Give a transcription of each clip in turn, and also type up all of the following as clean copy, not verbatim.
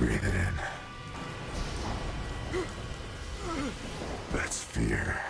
Breathe it in. That's fear.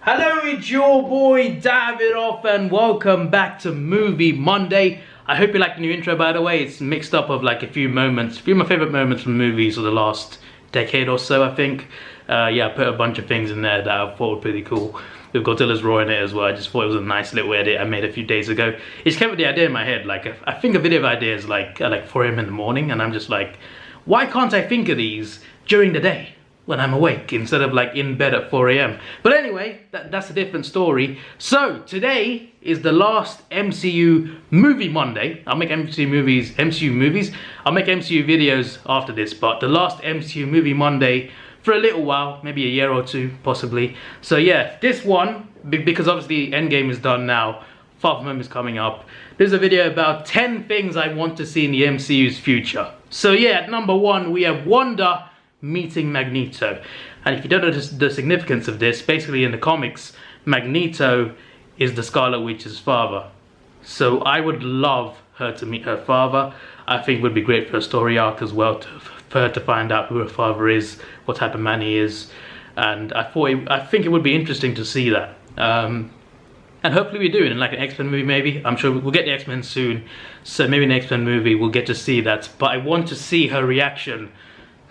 Hello, it's your boy Davidoff and welcome back to Movie Monday. I hope you like the new intro, by the way. It's mixed up of like a few moments, a few of my favorite moments from movies of the last decade or so, I think. Yeah, I put a bunch of things in there that I thought were pretty cool. With Godzilla's roar in it as well. I just thought it was a nice little edit I made a few days ago. It just came with the idea in my head. Like, I think of video ideas like at like 4 AM in the morning, and I'm just like, why can't I think of these during the day when I'm awake instead of like in bed at 4 AM? But anyway, that's a different story. So today is the last MCU movie Monday. I'll make MCU movies. I'll make MCU videos after this, but the last MCU movie Monday for a little while, maybe a year or two, possibly. So yeah, this one, because obviously Endgame is done now, Far From Home is coming up. There's a video about 10 things I want to see in the MCU's future. So yeah, at number 1, we have Wanda meeting Magneto. And if you don't know the significance of this, basically in the comics, Magneto is the Scarlet Witch's father. So I would love her to meet her father. I think it would be great for a story arc as well, for her to find out who her father is, what type of man he is. And I think it would be interesting to see that. And hopefully we do it in like an X-Men movie maybe. I'm sure we'll get the X-Men soon. So maybe in an X-Men movie we'll get to see that. But I want to see her reaction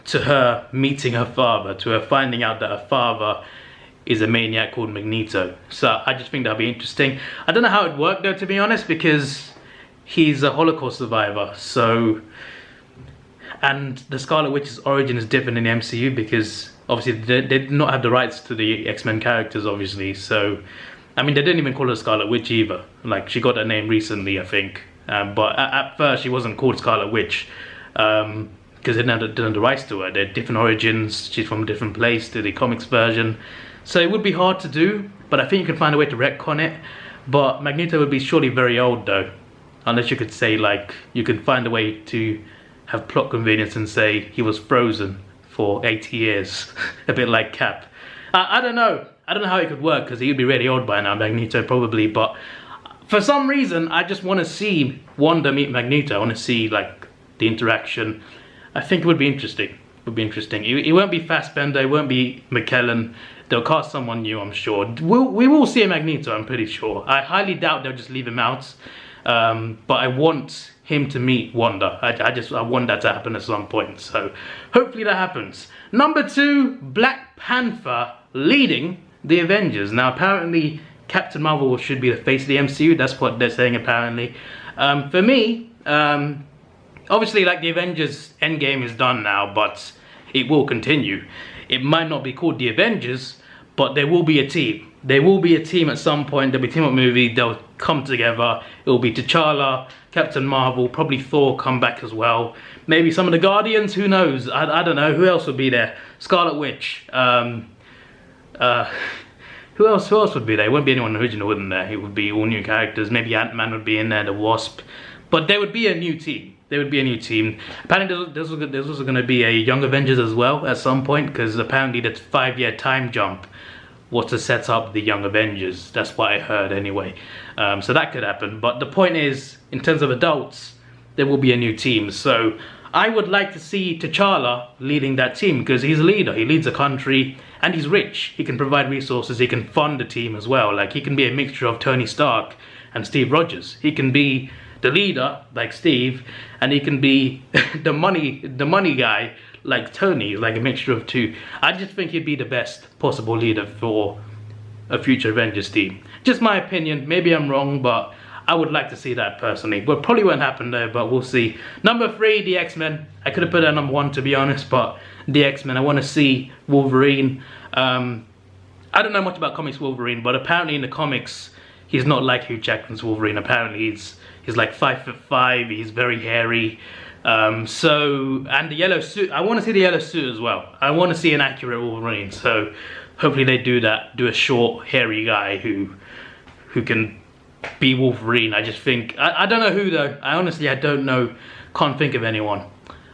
to her meeting her father, to her finding out that her father is a maniac called Magneto. So I just think that'll be interesting. I don't know how it'd work though, to be honest, because he's a Holocaust survivor. So, and the Scarlet Witch's origin is different in the MCU because obviously they did not have the rights to the X-Men characters, obviously. So, I mean, they didn't even call her Scarlet Witch either. Like, she got her name recently, I think. But at first, she wasn't called Scarlet Witch. Because they didn't have the rights to her. They're different origins, she's from a different place to the comics version. So it would be hard to do, but I think you can find a way to retcon it. But Magneto would be surely very old though. Unless you could say like, you could find a way to have plot convenience and say he was frozen for 80 years. A bit like Cap. I don't know. I don't know how it could work because he would be really old by now, Magneto probably. But for some reason, I just want to see Wanda meet Magneto. I want to see like the interaction. I think it would be interesting. It won't be Fassbender, it won't be McKellen. They'll cast someone new, I'm sure. We will see a Magneto, I'm pretty sure. I highly doubt they'll just leave him out. But I want him to meet Wanda. I want that to happen at some point. So hopefully that happens. Number 2, Black Panther leading the Avengers. Now apparently Captain Marvel should be the face of the MCU. That's what they're saying apparently. For me, obviously, like the Avengers Endgame is done now, but it will continue. It might not be called the Avengers, but there will be a team. There will be a team at some point. There'll be a team-up movie. They'll come together. It will be T'Challa, Captain Marvel, probably Thor come back as well. Maybe some of the Guardians. Who knows? I don't know. Who else would be there? Scarlet Witch. Who else would be there? It wouldn't be anyone original, wouldn't there? It would be all new characters. Maybe Ant-Man would be in there. The Wasp. But there would be a new team. There would be a new team. Apparently there's also going to be a Young Avengers as well at some point, because apparently that 5-year time jump was to set up the Young Avengers. That's what I heard anyway. So that could happen. But the point is, in terms of adults, there will be a new team. So I would like to see T'Challa leading that team because he's a leader. He leads a country and he's rich. He can provide resources. He can fund the team as well. Like, he can be a mixture of Tony Stark and Steve Rogers. He can be the leader like Steve, and he can be the money guy like Tony, like a mixture of two. I just think he'd be the best possible leader for a future Avengers team. Just my opinion, maybe I'm wrong, but I would like to see that personally. But probably won't happen though, but we'll see. Number 3, the X-Men. I could have put that number 1 to be honest, but the X-Men. I want to see Wolverine. I don't know much about comics Wolverine, but apparently in the comics he's not like Hugh Jackman's Wolverine. Apparently he's like 5'5", he's very hairy. And the yellow suit, I want to see the yellow suit as well. I want to see an accurate Wolverine, so hopefully they do that, do a short, hairy guy who can be Wolverine. I just think, I don't know who though. I honestly don't know, can't think of anyone.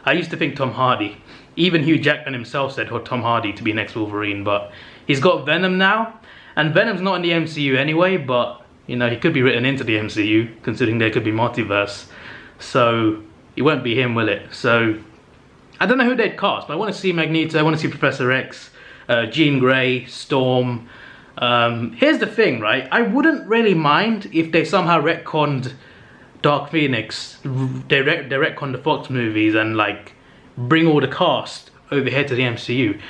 I used to think Tom Hardy, even Hugh Jackman himself said for Tom Hardy to be next Wolverine, but he's got Venom now, and Venom's not in the MCU anyway, but you know, he could be written into the MCU, considering there could be multiverse, so it won't be him, will it? So I don't know who they'd cast, but I want to see Magneto, I want to see Professor X, Jean Grey, Storm. Here's the thing, right? I wouldn't really mind if they somehow retconned Dark Phoenix, they retconned the Fox movies and like bring all the cast over here to the MCU.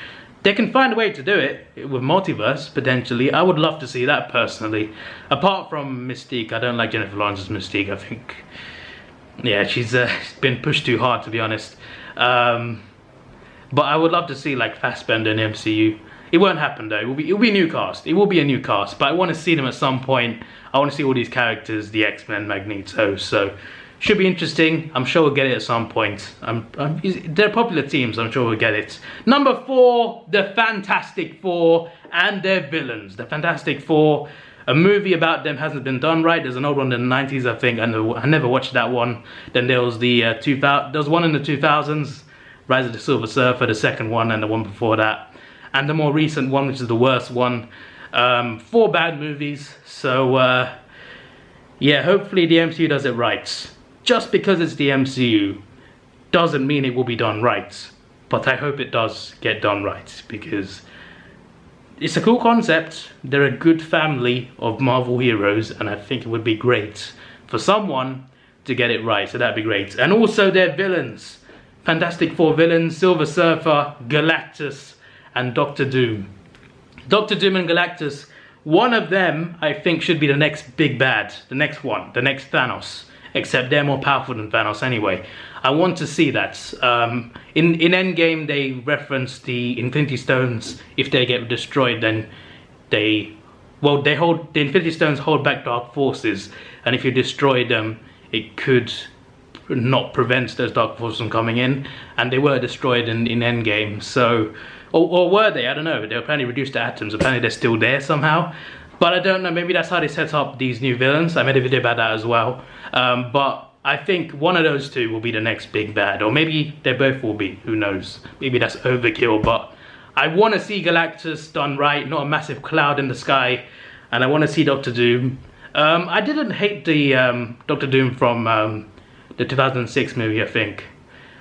They can find a way to do it with multiverse, potentially. I would love to see that personally. Apart from Mystique, I don't like Jennifer Lawrence's Mystique. I think, yeah, she's been pushed too hard, to be honest. But I would love to see like Fassbender in the MCU. It won't happen though. It will be a new cast. It will be a new cast. But I want to see them at some point. I want to see all these characters, the X-Men, Magneto. So should be interesting. I'm sure we'll get it at some point. They're popular teams. I'm sure we'll get it. Number 4, the Fantastic Four and their villains. The Fantastic Four. A movie about them hasn't been done right. There's an old one in the 90s, I think. I never watched that one. Then there was the there was one in the 2000s, Rise of the Silver Surfer, the second one, and the one before that. And the more recent one, which is the worst one. 4 bad movies. So, yeah, hopefully the MCU does it right. Just because it's the MCU doesn't mean it will be done right. But I hope it does get done right, because it's a cool concept. They're a good family of Marvel heroes, and I think it would be great for someone to get it right. So that'd be great. And also their villains. Fantastic Four villains: Silver Surfer, Galactus, and Doctor Doom. Doctor Doom and Galactus, one of them I think should be the next big bad, the next one, the next Thanos. Except they're more powerful than Thanos anyway. I want to see that. In Endgame they reference the Infinity Stones. If they get destroyed, then the Infinity Stones hold back dark forces, and if you destroy them, it could not prevent those dark forces from coming in. And they were destroyed in Endgame. So, or were they? I don't know. They were apparently reduced to atoms. Apparently they're still there somehow. But I don't know, maybe that's how they set up these new villains. I made a video about that as well. But I think one of those two will be the next big bad. Or maybe they both will be, who knows. Maybe that's overkill, but I want to see Galactus done right, not a massive cloud in the sky. And I want to see Doctor Doom. I didn't hate the Doctor Doom from the 2006 movie, I think.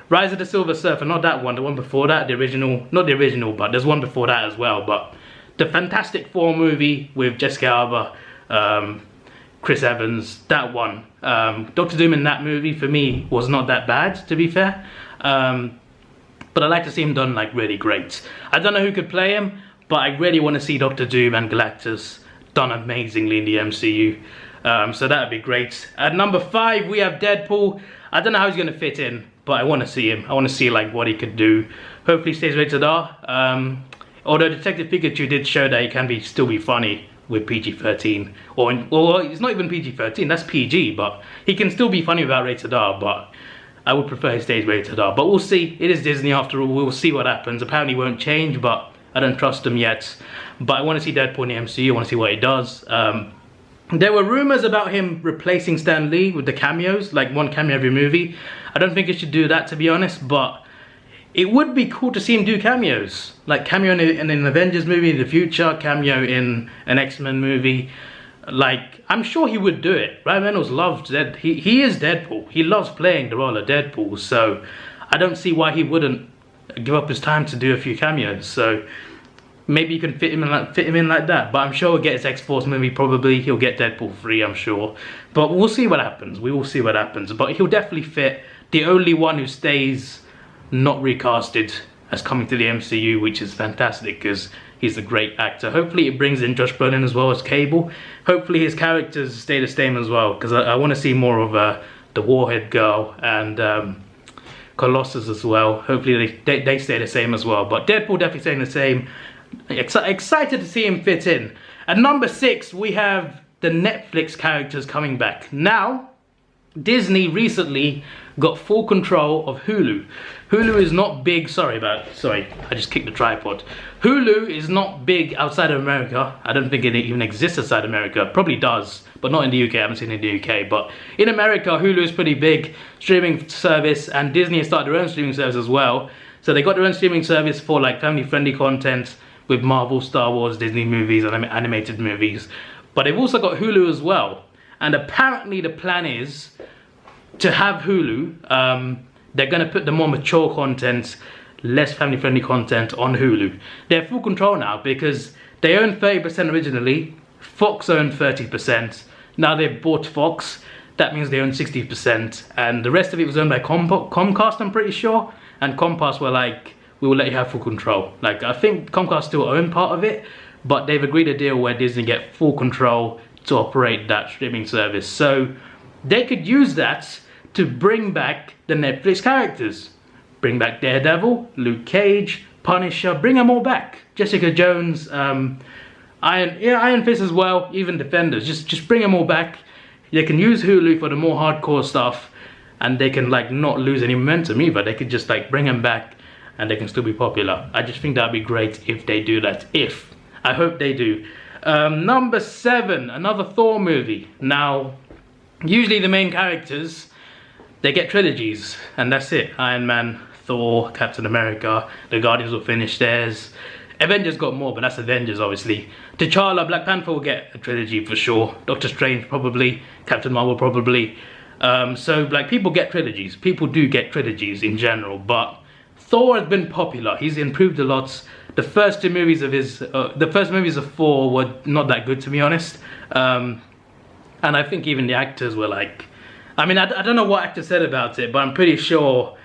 Rise of the Silver Surfer, not that one, the one before that, the original. Not the original, but there's one before that as well. But the Fantastic Four movie with Jessica Alba, Chris Evans, that one. Doctor Doom in that movie for me was not that bad, to be fair. But I'd like to see him done like really great. I don't know who could play him, but I really want to see Doctor Doom and Galactus done amazingly in the MCU. So that would be great. At number 5 we have Deadpool. I don't know how he's going to fit in, but I want to see him. I want to see like what he could do. Hopefully he stays rated R. Although Detective Pikachu did show that he can still be funny with PG-13. Or it's not even PG-13, that's PG, but he can still be funny without rated R, but I would prefer he stays rated R. But we'll see, it is Disney after all, we'll see what happens. Apparently it won't change, but I don't trust them yet. But I want to see Deadpool in the MCU, I want to see what he does. There were rumours about him replacing Stan Lee with the cameos, like one cameo every movie. I don't think he should do that, to be honest, but it would be cool to see him do cameos. Like cameo in an Avengers movie in the future, cameo in an X-Men movie. Like, I'm sure he would do it. Ryan Reynolds loves Deadpool. He is Deadpool. He loves playing the role of Deadpool, so I don't see why he wouldn't give up his time to do a few cameos. So maybe you can fit him in like that. But I'm sure he'll get his X-Force movie, probably. He'll get Deadpool 3, I'm sure. But we'll see what happens. We will see what happens. But he'll definitely fit. The only one who stays not recasted as coming to the MCU, which is fantastic because he's a great actor. Hopefully it brings in Josh Brolin as well as Cable. Hopefully his characters stay the same as well, because I want to see more of the Warhead girl and Colossus as well. Hopefully they stay the same as well. But Deadpool definitely staying the same. Excited to see him fit in. At number 6 we have the Netflix characters coming back. Now Disney recently got full control of Hulu. Hulu is not big, sorry, I just kicked the tripod. Hulu is not big outside of America. I don't think it even exists outside America. Probably does, but not in the UK. I haven't seen it in the UK. But in America, Hulu is pretty big streaming service, and Disney has started their own streaming service as well. So they got their own streaming service for like family-friendly content with Marvel, Star Wars, Disney movies, and animated movies. But they've also got Hulu as well. And apparently the plan is to have Hulu. They're going to put the more mature content, less family-friendly content on Hulu. They have full control now because they owned 30% originally. Fox owned 30%. Now they've bought Fox. That means they own 60%. And the rest of it was owned by Comcast, I'm pretty sure. And Comcast were like, we will let you have full control. Like, I think Comcast still own part of it, but they've agreed a deal where Disney get full control to operate that streaming service. So they could use that to bring back the Netflix characters. Bring back Daredevil, Luke Cage, Punisher, bring them all back. Jessica Jones, Iron Fist as well, even Defenders. Just bring them all back. They can use Hulu for the more hardcore stuff, and they can like not lose any momentum either. They could just like bring them back and they can still be popular. I just think that'd be great if they do that. I hope they do. Number 7, another Thor movie. Now, usually the main characters, they get trilogies, and that's it. Iron Man, Thor, Captain America, the Guardians will finish theirs. Avengers got more, but that's Avengers obviously. T'Challa, Black Panther will get a trilogy for sure. Doctor Strange probably, Captain Marvel probably. So like people get trilogies. People do get trilogies in general, but Thor has been popular. He's improved a lot. The first 2 movies of his, the first movies of Thor were not that good, to be honest. And I think even the actors were like, I mean, I don't know what actor said about it, but I'm pretty sure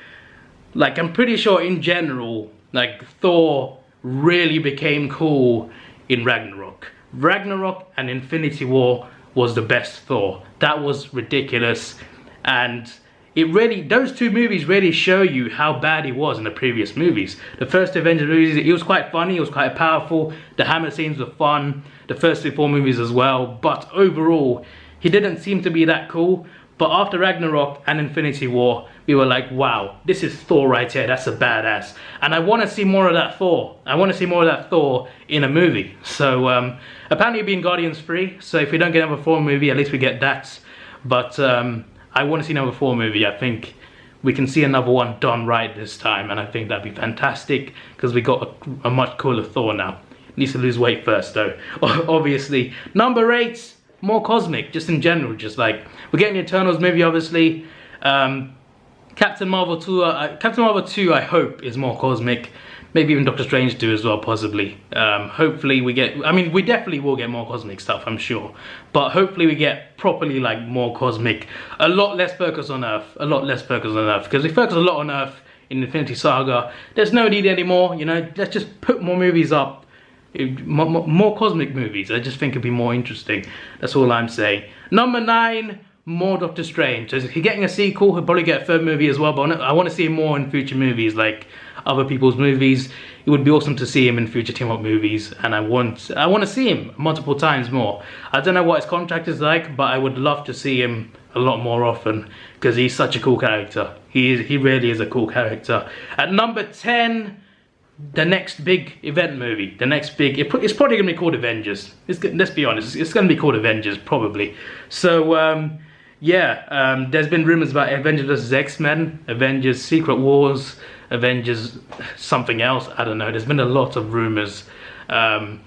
in general, like Thor really became cool in Ragnarok. Ragnarok and Infinity War was the best Thor. That was ridiculous, and it really, those 2 movies really show you how bad he was in the previous movies. The first Avengers movies, he was quite funny, he was quite powerful, the hammer scenes were fun, the first 3 Thor movies as well, but overall, he didn't seem to be that cool. But after Ragnarok and Infinity War, we were like, wow, this is Thor right here, that's a badass. And I want to see more of that Thor. I want to see more of that Thor in a movie. So apparently it'll be in Guardians 3, so if we don't get another Thor movie, at least we get that. But I want to see another Thor movie. I think we can see another one done right this time, and I think that'd be fantastic, because we got a much cooler Thor now. Needs to lose weight first though, obviously. Number 8, more cosmic, just in general, just like, we're getting the Eternals movie obviously. Captain Marvel 2, I hope, is more cosmic. Maybe even Doctor Strange 2 as well, possibly. Hopefully we get, I mean, we definitely will get more cosmic stuff, I'm sure. But hopefully we get properly, like, more cosmic. A lot less focus on Earth. A lot less focus on Earth. Because we focus a lot on Earth in Infinity Saga. There's no need anymore, you know. Let's just put more movies up. More cosmic movies. I just think it'd be more interesting. That's all I'm saying. Number 9, more Doctor Strange. So if he's getting a sequel, he'll probably get a 3rd movie as well, but I want to see him more in future movies, like other people's movies. It would be awesome to see him in future team-up movies, and I want to see him multiple times more. I don't know what his contract is like, but I would love to see him a lot more often, because he's such a cool character. He really is a cool character. At number 10, the next big event movie, the next big, it's probably going to be called Avengers. Let's be honest, it's going to be called Avengers, probably. So, yeah, there's been rumors about Avengers vs. X-Men, Avengers Secret Wars, Avengers something else, I don't know. There's been a lot of rumors. But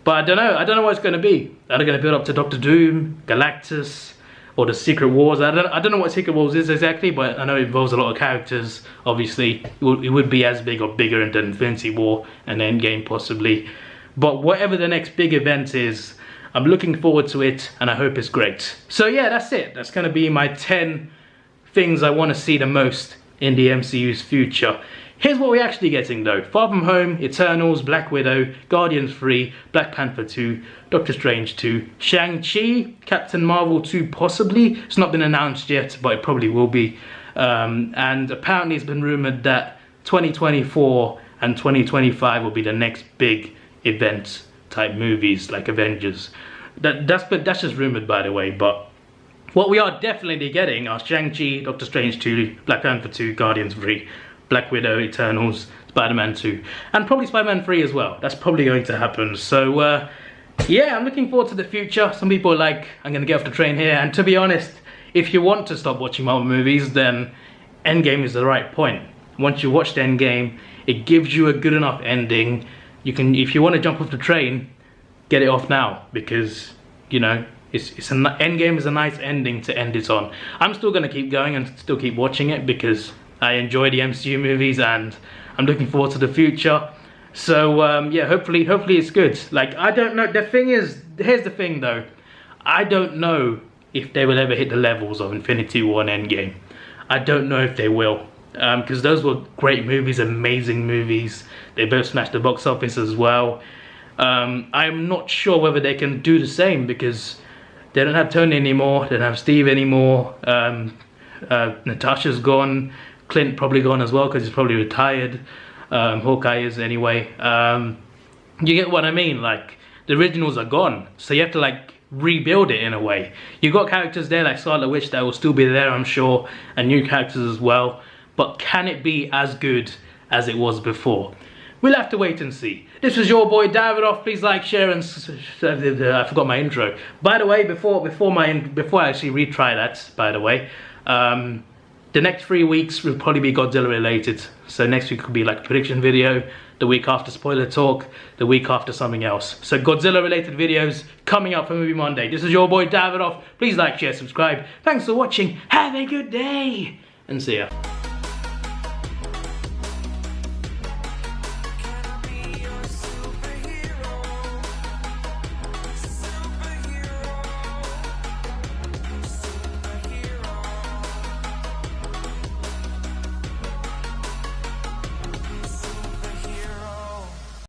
I don't know what it's going to be. Are they going to build up to Doctor Doom, Galactus, or the Secret Wars? I don't know what Secret Wars is exactly, but I know it involves a lot of characters. Obviously, it would be as big or bigger than Infinity War and Endgame possibly. But whatever the next big event is, I'm looking forward to it, and I hope it's great. So yeah, that's it. That's going to be my 10 things I want to see the most in the MCU's future. Here's what we're actually getting though. Far From Home, Eternals, Black Widow, Guardians 3, Black Panther 2, Doctor Strange 2, Shang-Chi, Captain Marvel 2 possibly. It's not been announced yet, but it probably will be. And apparently it's been rumoured that 2024 and 2025 will be the next big event type movies like Avengers. That's just rumoured, by the way, but what we are definitely getting are Shang-Chi, Doctor Strange 2, Black Panther 2, Guardians 3, Black Widow, Eternals, Spider-Man 2, and probably Spider-Man 3 as well. That's probably going to happen. So yeah, I'm looking forward to the future. Some people are like, I'm gonna get off the train here, and to be honest, if you want to stop watching Marvel movies, then Endgame is the right point. Once you watch Endgame, It gives you a good enough ending. You can, if you want to jump off the train, get it off now, because you know it's an Endgame is a nice ending to end it on. I'm still gonna keep going and still keep watching it because I enjoy the MCU movies and I'm looking forward to the future. So yeah, hopefully it's good. Like, I don't know. The thing is, here's the thing though. I don't know if they will ever hit the levels of Infinity War and Endgame. I don't know if they will, because those were great movies, amazing movies. They both smashed the box office as well. I'm not sure whether they can do the same because they don't have Tony anymore, they don't have Steve anymore. Natasha's gone, Clint probably gone as well because he's probably retired. Hawkeye is anyway. You get what I mean? Like, the originals are gone, so you have to like rebuild it in a way. You got characters there like Scarlet Witch that will still be there, I'm sure, and new characters as well. But can it be as good as it was before? We'll have to wait and see. This was your boy Davidoff. Please like, share, and I forgot my intro. By the way, before I actually retry that, by the way, the next 3 weeks will probably be Godzilla related. So next week could be like a prediction video, the week after spoiler talk, the week after something else. So Godzilla related videos coming up for Movie Monday. This is your boy Davidoff. Please like, share, subscribe. Thanks for watching. Have a good day. And see ya.